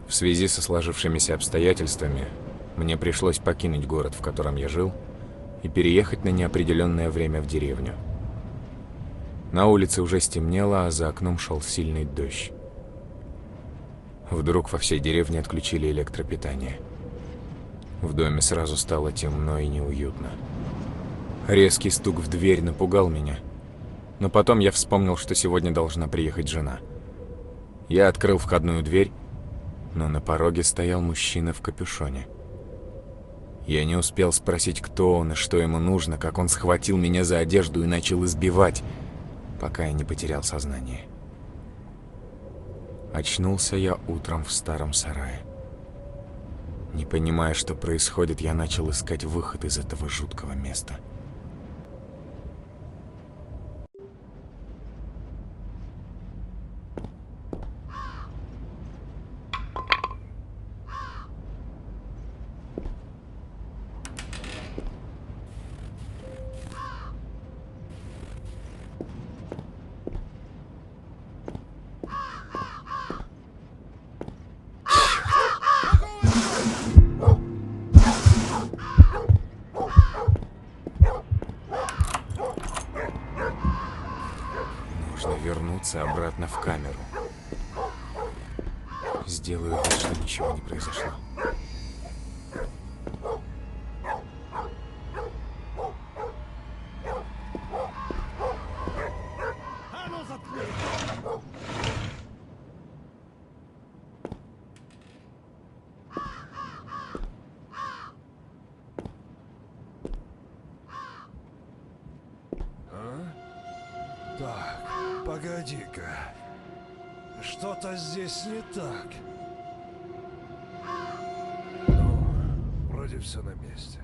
В связи со сложившимися обстоятельствами, мне пришлось покинуть город, в котором я жил, и переехать на неопределенное время в деревню. На улице уже стемнело, а за окном шел сильный дождь. Вдруг во всей деревне отключили электропитание. В доме сразу стало темно и неуютно. Резкий стук в дверь напугал меня, но потом я вспомнил, что сегодня должна приехать жена. Я открыл входную дверь, но на пороге стоял мужчина в капюшоне. Я не успел спросить, кто он и что ему нужно, как он схватил меня за одежду и начал избивать, пока я не потерял сознание. Очнулся я утром в старом сарае. Не понимая, что происходит, я начал искать выход из этого жуткого места. Нужно вернуться обратно в камеру. Сделаю вид, что ничего не произошло. Так, погоди-ка. Что-то здесь не так. Ну, вроде все на месте.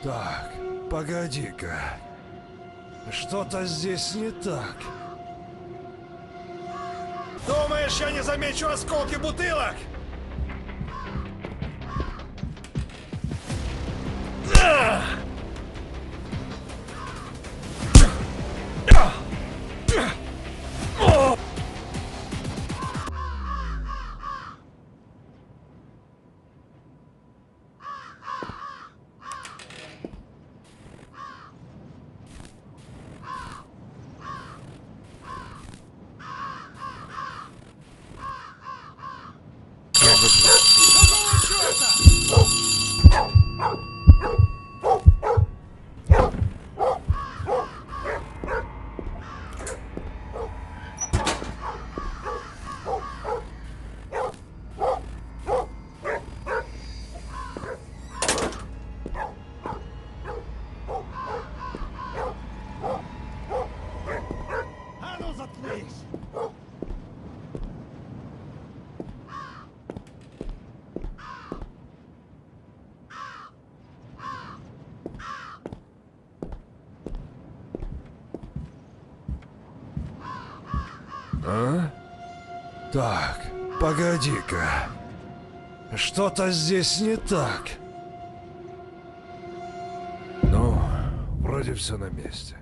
Так, погоди-ка. Что-то здесь не так. Думаешь, я не замечу осколки бутылок? А ну заткнись! А? Так, погоди-ка. Что-то здесь не так. Ну, вроде все на месте.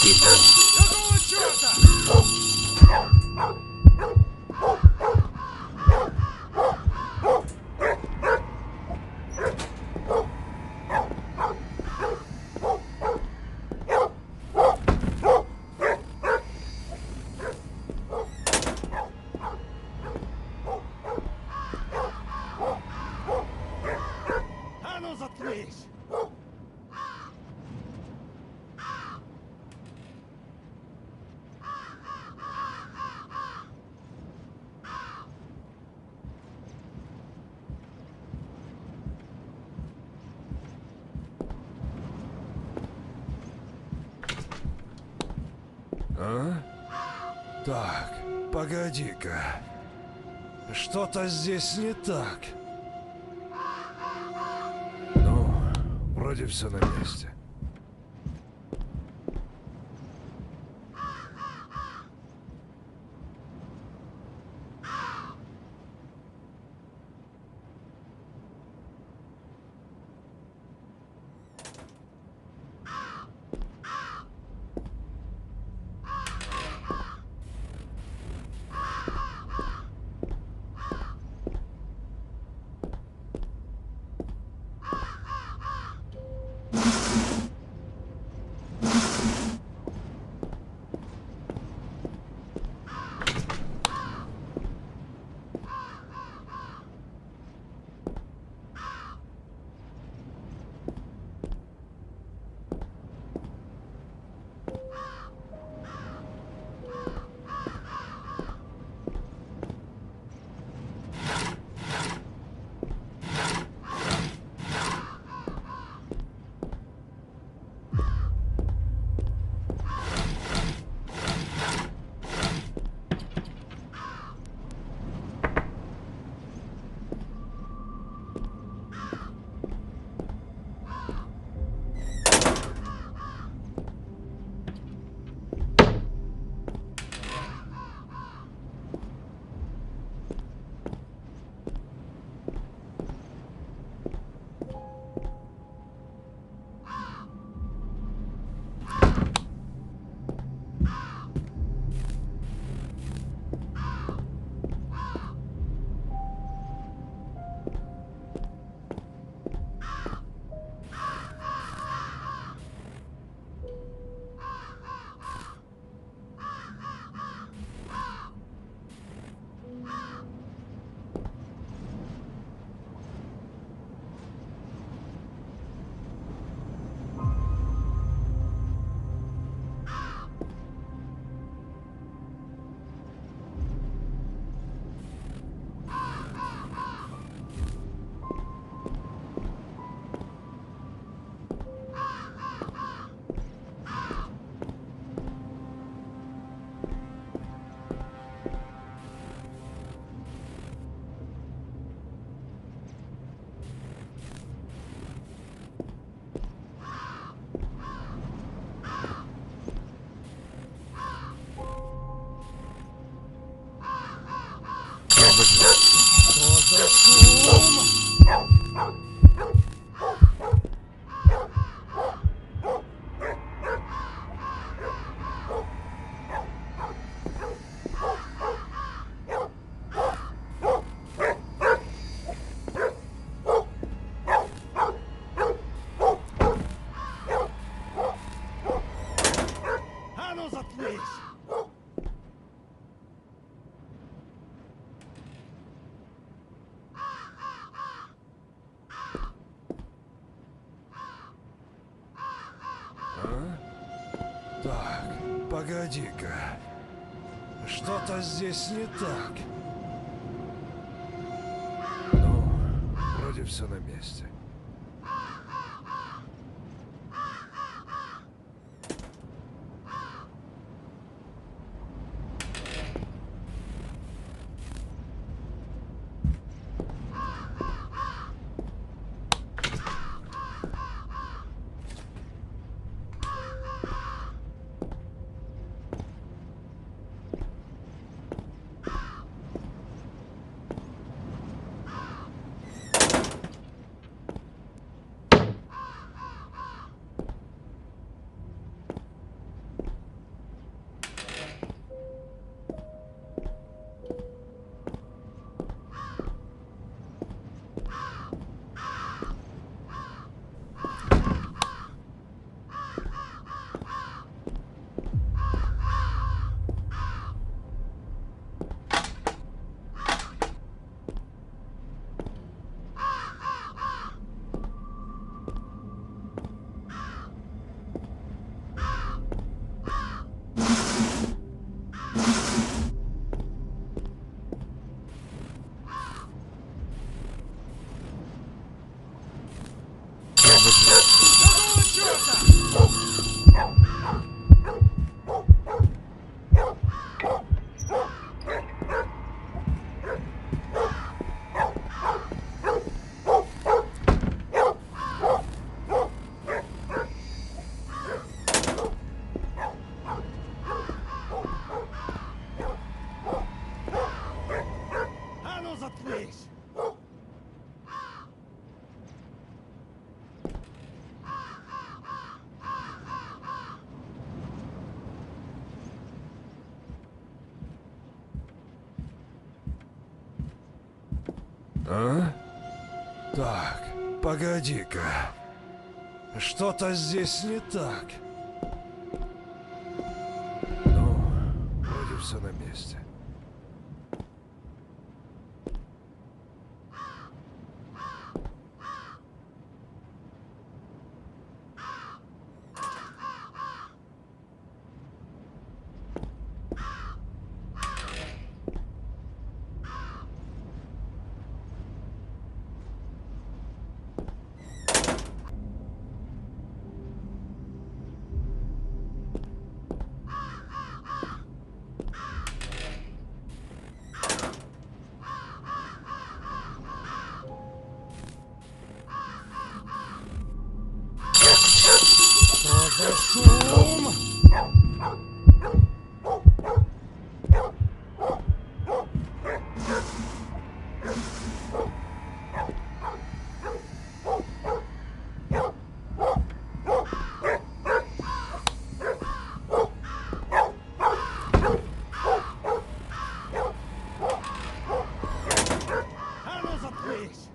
Какого черта? А ну заткнись! А? Так, погоди-ка. Что-то здесь не так. Ну, вроде все на месте. Погоди-ка. Что-то здесь не так. Ну, вроде все на месте. Какого черта? А ну заткнись! А? Так, погоди-ка. Что-то здесь не так. Ну, вроде все на месте. Что за шум? А ну заткнись!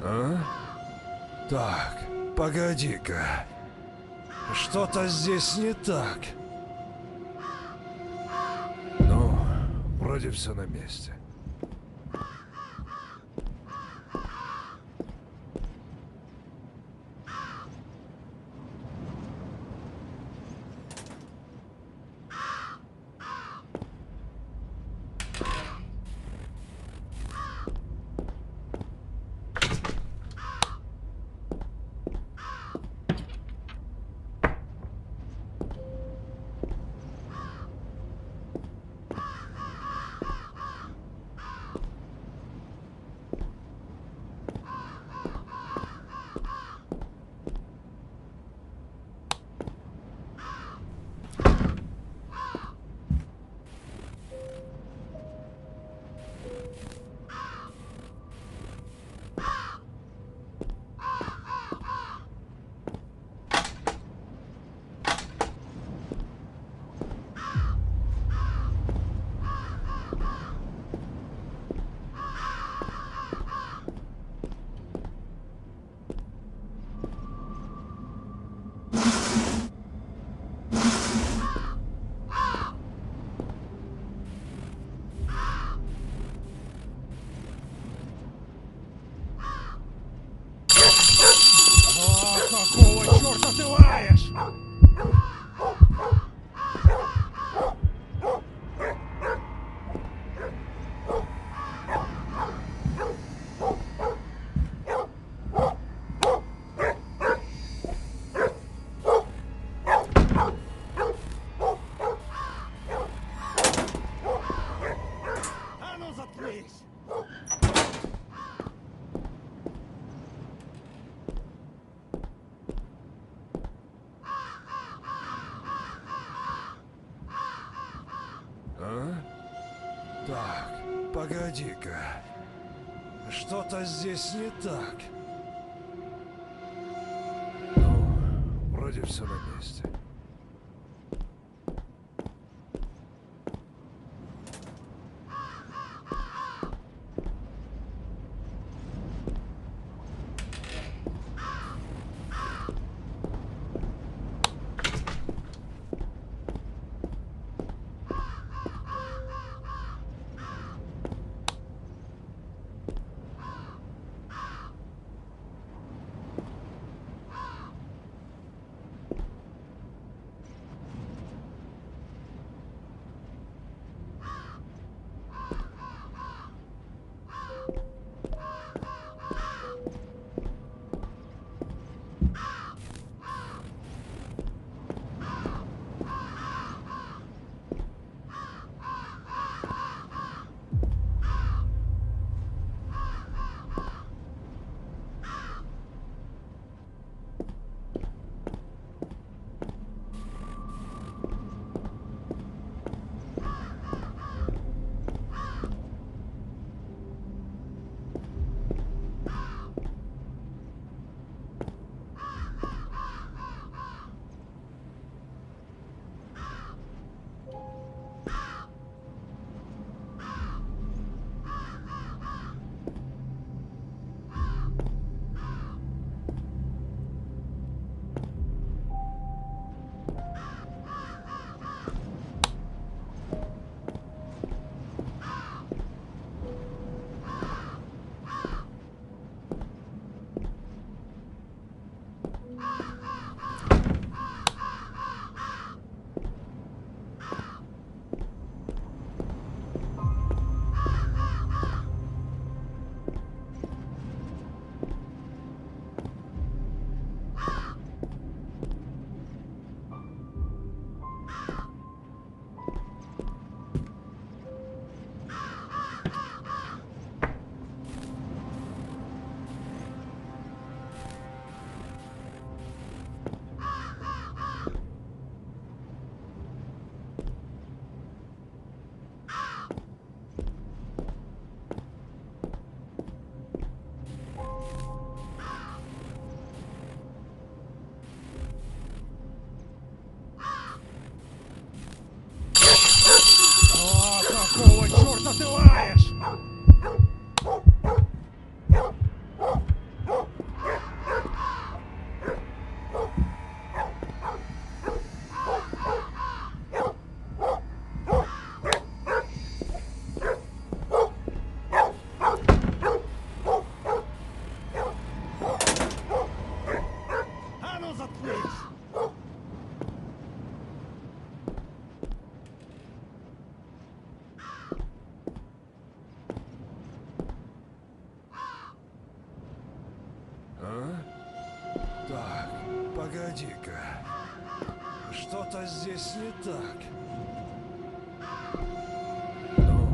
А? Так, погоди-ка. Что-то здесь не так. Ну, вроде все на месте. А? Так, погоди-ка. Что-то здесь не так. Ну, вроде все на месте. О, какого черта ты лаешь? А ну заткнись! А? Так, погоди-ка. Что-то здесь не так. Ну,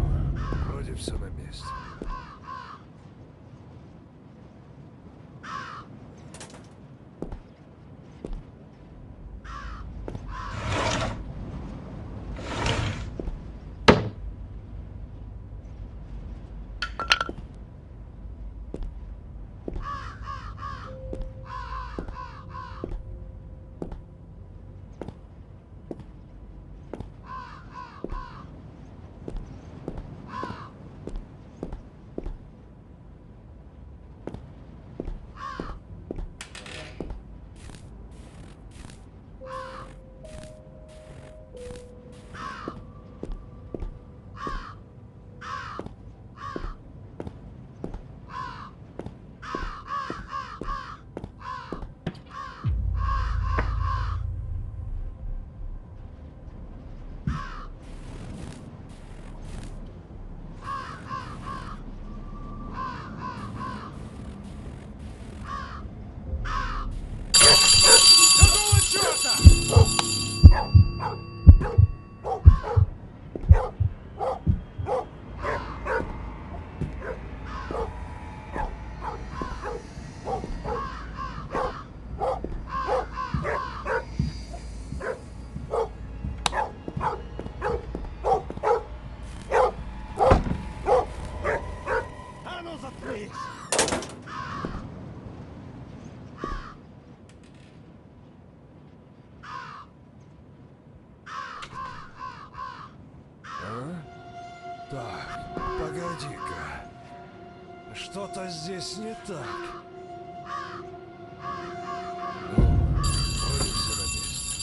вроде все на месте. Так, погоди-ка. Что-то здесь не так. Ну, вроде все на месте.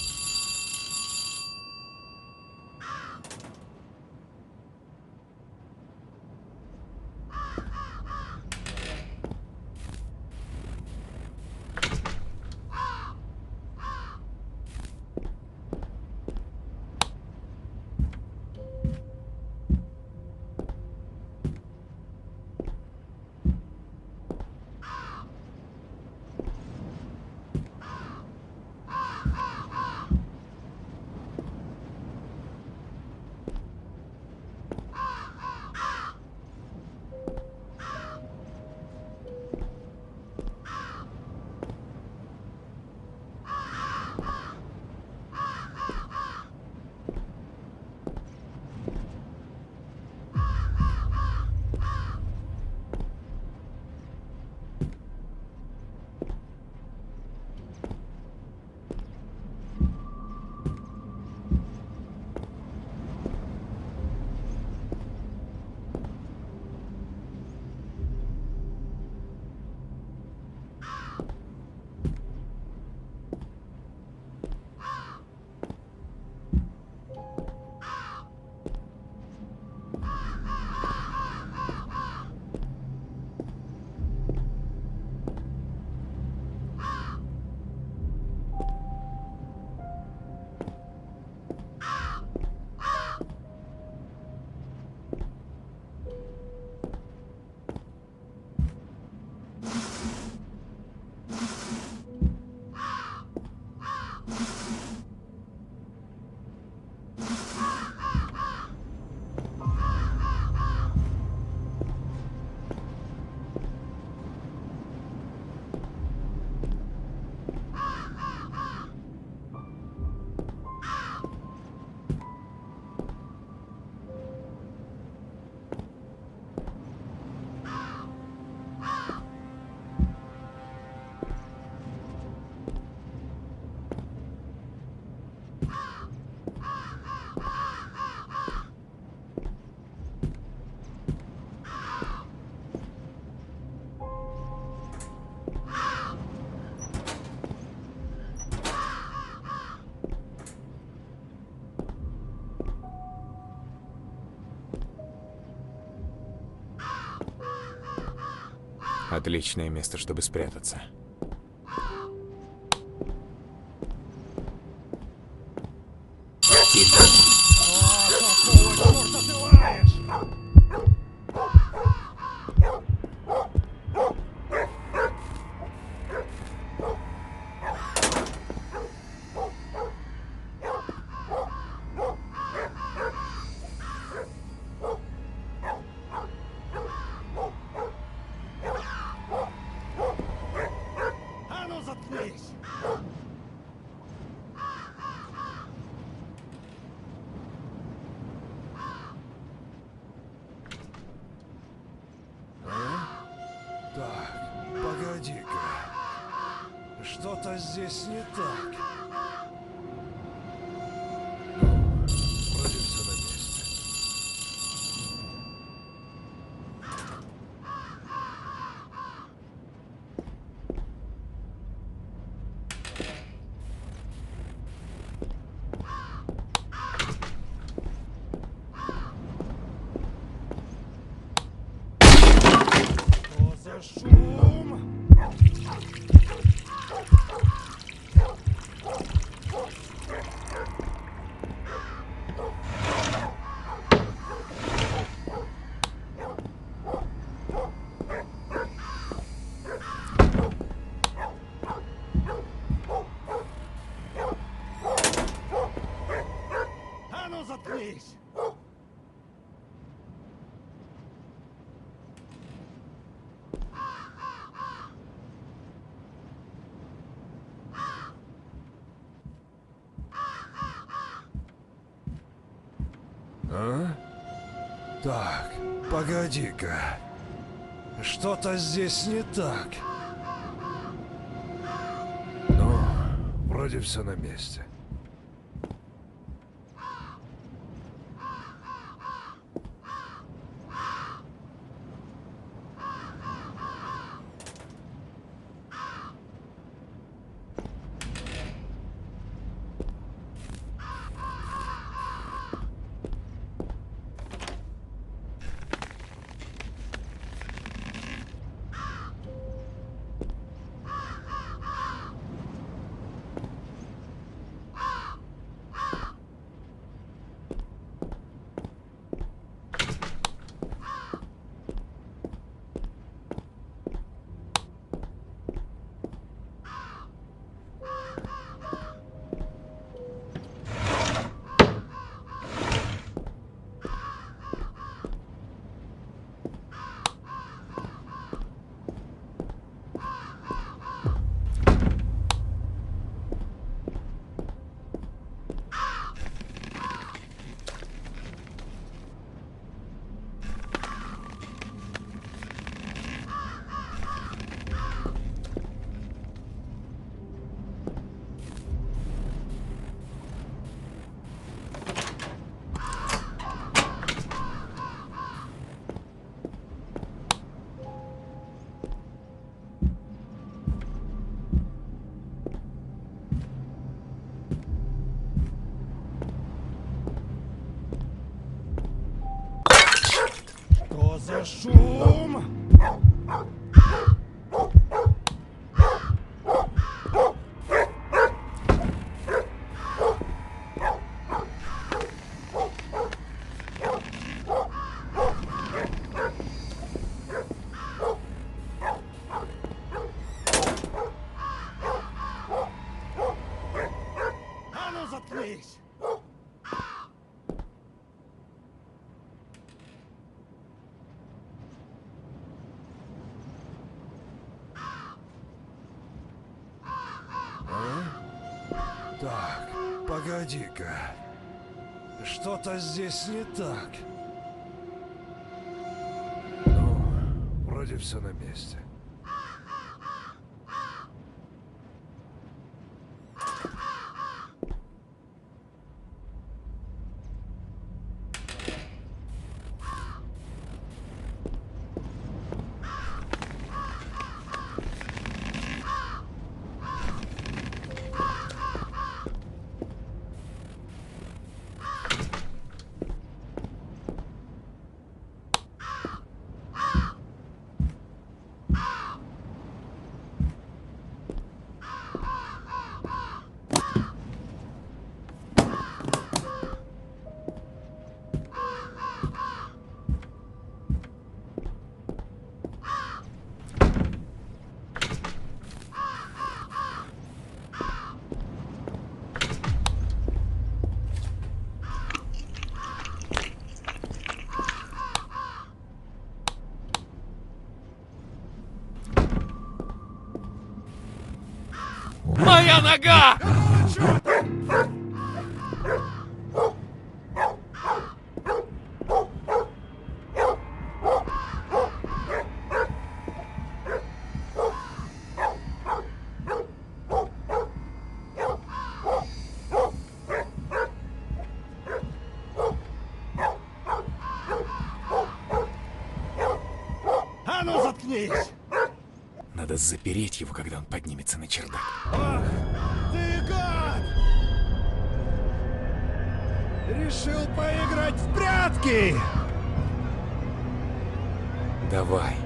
Отличное место, чтобы спрятаться. Какого черта ты лаешь? А ну заткнись! Так, погоди-ка. Что-то здесь не так. Ну, вроде все на месте. Что за шум? А ну заткнись! Так, погоди-ка. Что-то здесь не так. Ну, вроде все на месте. Что за шум? А ну заткнись! Так, погоди-ка. Что-то здесь не так. Ну, вроде все на месте. Моя нога! А ну заткнись! Надо запереть его, когда он поднимется на чердак. Ах, ты гад! Решил поиграть в прятки! Давай.